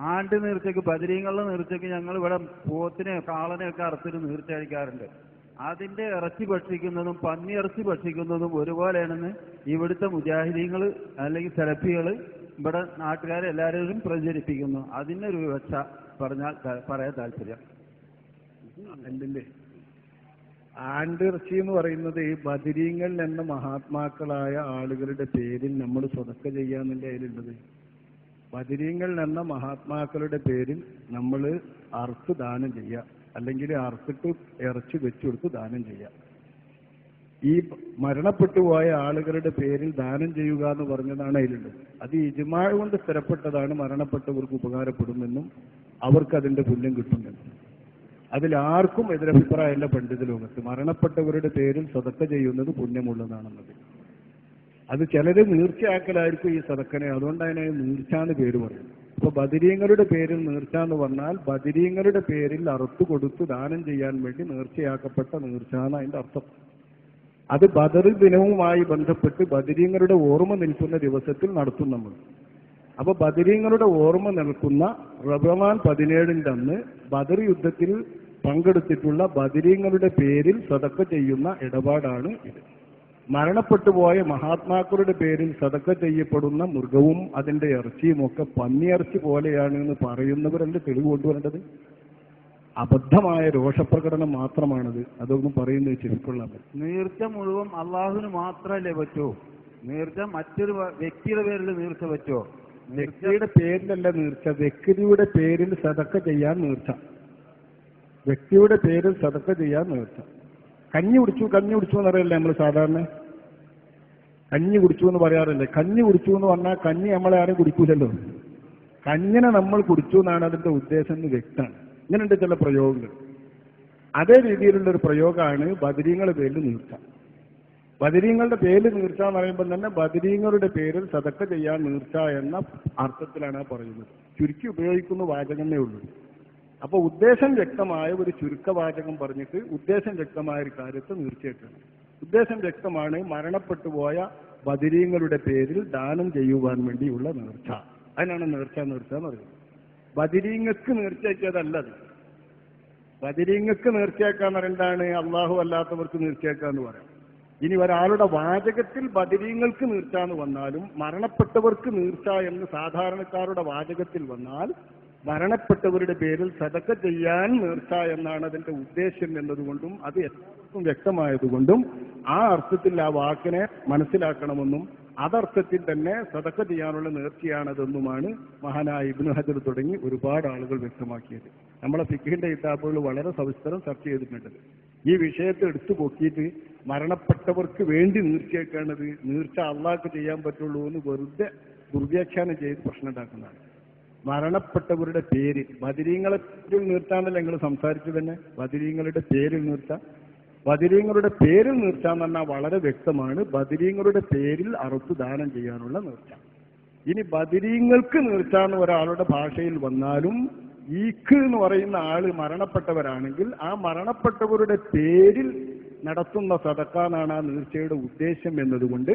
ആണ്ട് നീർച്ചയ്ക്ക് ബദരീങ്ങളുടെ നീർച്ചയ്ക്ക് ഞങ്ങൾ ഇവിടെ പോത്തിനെയോ കാളനെയൊക്കെ അറുത്തിന് നീർച്ച കഴിക്കാറുണ്ട്. അതിന്റെ ഇറച്ചി ഭക്ഷിക്കുന്നതും പന്നി ഇറച്ചി ഭക്ഷിക്കുന്നതും ഒരുപോലെയാണെന്ന് ഇവിടുത്തെ മുജാഹിദീങ്ങൾ അല്ലെങ്കിൽ സെലഫികൾ ഇവിടെ നാട്ടുകാരെല്ലാവരും പ്രചരിപ്പിക്കുന്നു. അതിനൊരു വിവക്ഷ പറയാൻ താല്പര്യം. എന്തിന്റെ ആണ്ടിറച്ചി എന്ന് പറയുന്നത് ഈ ബദരീങ്ങൾ എന്ന മഹാത്മാക്കളായ ആളുകളുടെ പേരിൽ നമ്മൾ സ്വതക്ക ചെയ്യാന്നില്ല അതിലുള്ളത്. ബദരീങ്ങൾ എന്ന മഹാത്മാക്കളുടെ പേരിൽ നമ്മൾ അറുത്ത് ദാനം ചെയ്യുക, അല്ലെങ്കിൽ അറുത്തിട്ട് ഇറച്ചി വെച്ചുകൊടുത്ത് ദാനം ചെയ്യുക. ഈ മരണപ്പെട്ടു പോയ ആളുകളുടെ പേരിൽ ദാനം ചെയ്യുക എന്ന് പറഞ്ഞതാണ് അതിലുള്ളത്. അത് ഇജ്മാ കൊണ്ട് സ്ഥിരപ്പെട്ടതാണ്. മരണപ്പെട്ടവർക്ക് ഉപകാരപ്പെടുമെന്നും അവർക്ക് അതിന്റെ പുണ്യം കിട്ടുമെന്നും. അതിലാർക്കും എതിരഭിപ്രായമല്ല പണ്ഡിത ലോകത്ത്. മരണപ്പെട്ടവരുടെ പേരിൽ സദക്ക ചെയ്യുന്നത് പുണ്യമുള്ളതാണെന്നത്. അത് ചിലര് നീർച്ചയാക്കലായിരിക്കും ഈ സദക്കനെ, അതുകൊണ്ട് അതിനെ നീർച്ചാന്ന് പേര് പറയും. അപ്പൊ ബദരീങ്ങളുടെ പേരിൽ നീർച്ച എന്ന് പറഞ്ഞാൽ ബദരീങ്ങളുടെ പേരിൽ അറുത്തു കൊടുത്ത് ദാനം ചെയ്യാൻ വേണ്ടി നേർച്ചയാക്കപ്പെട്ട നീർച്ച എന്ന് അതിന്റെ അർത്ഥം. അത് ബദർ ദിനവുമായി ബന്ധപ്പെട്ട് ബദരീങ്ങളുടെ ഓർമ്മ നിൽക്കുന്ന ദിവസത്തിൽ നടത്തും നമ്മൾ. അപ്പൊ ബദരീങ്ങളുടെ ഓർമ്മ നിൽക്കുന്ന റമദാൻ 17 അന്ന് ബദർ യുദ്ധത്തിൽ പങ്കെടുത്തിട്ടുള്ള ബദരീങ്ങളുടെ പേരിൽ സദക്ക ചെയ്യുന്ന ഇടപാടാണ് ഇത്. മരണപ്പെട്ടുപോയ മഹാത്മാക്കളുടെ പേരിൽ സദക്ക ചെയ്യപ്പെടുന്ന മൃഗവും അതിന്റെ ഇറച്ചിയും ഒക്കെ പന്നിയിറച്ചി പോലെയാണ് എന്ന് പറയുന്നവരല്ല തെളിവ് കൊണ്ടുവരേണ്ടത്. അബദ്ധമായ രോഷപ്രകടനം മാത്രമാണത്. അതൊന്നും പറയുന്നത് ചെവിക്കൊള്ളാൻ പറ്റും. നീർച്ച മുഴുവൻ അള്ളാഹുവിന് മാത്രമല്ലേ പറ്റൂ? നീർച്ച മറ്റൊരു വ്യക്തിയുടെ പേരിൽ നീർച്ച പറ്റുമോ? വ്യക്തിയുടെ പേരിലല്ല നീർച്ച, വ്യക്തിയുടെ പേരിൽ സദക്ക ചെയ്യാൻ നീർച്ച. വ്യക്തിയുടെ പേരിൽ സദക്ക ചെയ്യാൻ നീർച്ച. കഞ്ഞി കുടിച്ചു എന്നറിയില്ല നമ്മൾ സാധാരണ. കഞ്ഞി കുടിച്ചു എന്ന് പറയാറില്ലേ? കഞ്ഞി കുടിച്ചു എന്ന് പറഞ്ഞാൽ കഞ്ഞി നമ്മളെ ആരും കുടിക്കൂലല്ലോ. കഞ്ഞിനെ നമ്മൾ കുടിച്ചു എന്നാണ് അതിന്റെ ഉദ്ദേശം എന്ന് വ്യക്തമാണ്. ഇങ്ങനെയുണ്ട് ചില പ്രയോഗങ്ങൾ. അതേ രീതിയിലുള്ള ഒരു പ്രയോഗമാണ് ബദരീങ്ങളുടെ പേരിൽ നീർച്ച. ബദരീങ്ങളുടെ പേരിൽ നീർച്ച എന്ന് പറയുമ്പോൾ തന്നെ ബദരീങ്ങളുടെ പേരിൽ സദക്ക ചെയ്യാൻ നീർച്ച എന്ന അർത്ഥത്തിലാണ് പറയുന്നത്. ചുരുക്കി ഉപയോഗിക്കുന്ന വാചകമേ ഉള്ളൂ. അപ്പൊ ഉദ്ദേശം വ്യക്തമായ ഒരു ചുരുക്കവാചകം പറഞ്ഞിട്ട് ഉദ്ദേശം വ്യക്തമായ ഒരു കാര്യത്തെ നീർച്ചയായിട്ടാണ്. ഉദ്ദേശം വ്യക്തമാണ്, മരണപ്പെട്ടുപോയ ബദരീങ്ങളുടെ പേരിൽ ദാനം ചെയ്യുവാൻ വേണ്ടിയുള്ള നേർച്ച. അതിനാണ് നേർച്ച എന്ന് പറയുന്നത്. ബദരീങ്ങൾക്ക് നേർച്ചയാക്കിയതല്ലത്. ബദരീങ്ങൾക്ക് നേർച്ചയാക്കാന്ന് പറയുന്നതാണ് അള്ളാഹു അല്ലാത്തവർക്ക് നേർച്ചയാക്കാന്ന് പറയാം. ഇനി ഒരാളുടെ വാചകത്തിൽ ബദരീങ്ങൾക്ക് നീർച്ച എന്ന് വന്നാലും മരണപ്പെട്ടവർക്ക് നീർച്ച എന്ന് സാധാരണക്കാരുടെ വാചകത്തിൽ വന്നാൽ മരണപ്പെട്ടവരുടെ പേരിൽ സദക്ക ചെയ്യാൻ നീർച്ച എന്നാണ് അതിന്റെ ഉദ്ദേശ്യം എന്നതുകൊണ്ടും അത് എല്ലാവർക്കും വ്യക്തമായതുകൊണ്ടും ആ അർത്ഥത്തിൽ ആ വാക്കിനെ മനസ്സിലാക്കണമെന്നും അതർത്ഥത്തിൽ തന്നെ സദക്ക ചെയ്യാനുള്ള നേർച്ചയാണതെന്നുമാണ് മഹാനായ ഇബ്നു ഹജർ തുടങ്ങി ഒരുപാട് ആളുകൾ വ്യക്തമാക്കിയത്. നമ്മളെ ഫിഖിന്റെ കിതാബുകൾ വളരെ സവിസ്തരം ചർച്ച ചെയ്തിട്ടുണ്ട്. ഈ വിഷയത്തെ എടുത്തു പൊക്കിയിട്ട് മരണപ്പെട്ടവർക്ക് വേണ്ടി നീർച്ചയാക്കേണ്ടത് നീർച്ച അള്ളാഹ്ക്ക് ചെയ്യാൻ പറ്റുള്ളൂ എന്ന് വെറുതെ ദുർവ്യാഖ്യാനം ചെയ്ത് പ്രശ്നം ഉണ്ടാക്കുന്നതാണ്. മരണപ്പെട്ടവരുടെ പേര് ബദരീങ്ങളെ പേരിൽ നീർത്താന്നല്ല നിങ്ങൾ സംസാരിച്ചു തന്നെ. ബദരീങ്ങളുടെ പേരിൽ നീർത്ത, ബദരീങ്ങളുടെ പേരിൽ നീർച്ച എന്ന് പറഞ്ഞാൽ വളരെ വ്യക്തമാണ്. ബദരീങ്ങളുടെ പേരിൽ അറുത്ത് ദാനം ചെയ്യാനുള്ള നീർച്ച. ഇനി ബദരീങ്ങൾക്ക് നീർച്ച എന്ന് ഒരാളുടെ ഭാഷയിൽ വന്നാലും ഈക്ക് എന്ന് പറയുന്ന ആള് മരണപ്പെട്ടവരാണെങ്കിൽ ആ മരണപ്പെട്ടവരുടെ പേരിൽ നടത്തുന്ന സദക്ക എന്നാണ് ആ നേർച്ചയുടെ ഉദ്ദേശം എന്നതുകൊണ്ട്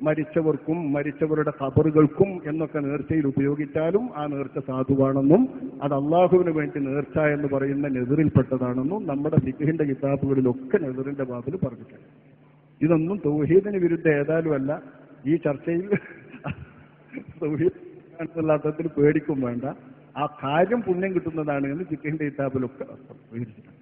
മരിച്ചവർക്കും മരിച്ചവരുടെ ഖബറുകൾക്കും എന്നൊക്കെ നേർച്ചയിൽ ഉപയോഗിച്ചാലും ആ നേർച്ച സാധുവാണെന്നും അത് അള്ളാഹുവിന് വേണ്ടി നേർച്ച എന്ന് പറയുന്ന നെതിറിൽപ്പെട്ടതാണെന്നും നമ്മുടെ ഫിഖിന്റെ കിതാബുകളിലൊക്കെ നെതിറിന്റെ ബാബിൽ പറഞ്ഞിട്ടുണ്ട്. ഇതൊന്നും തൗഹീദിന് വിരുദ്ധ ഏതായാലും അല്ല. ഈ ചർച്ചയിൽ തൗഹീദ് അർത്ഥത്തിൽ പേടിക്കും വേണ്ട. ആ കാര്യം പുണ്യം കിട്ടുന്നതാണ് എന്ന് ഫിഖിന്റെ കിതാബിലൊക്കെ വിവരിച്ചിട്ടുണ്ട്.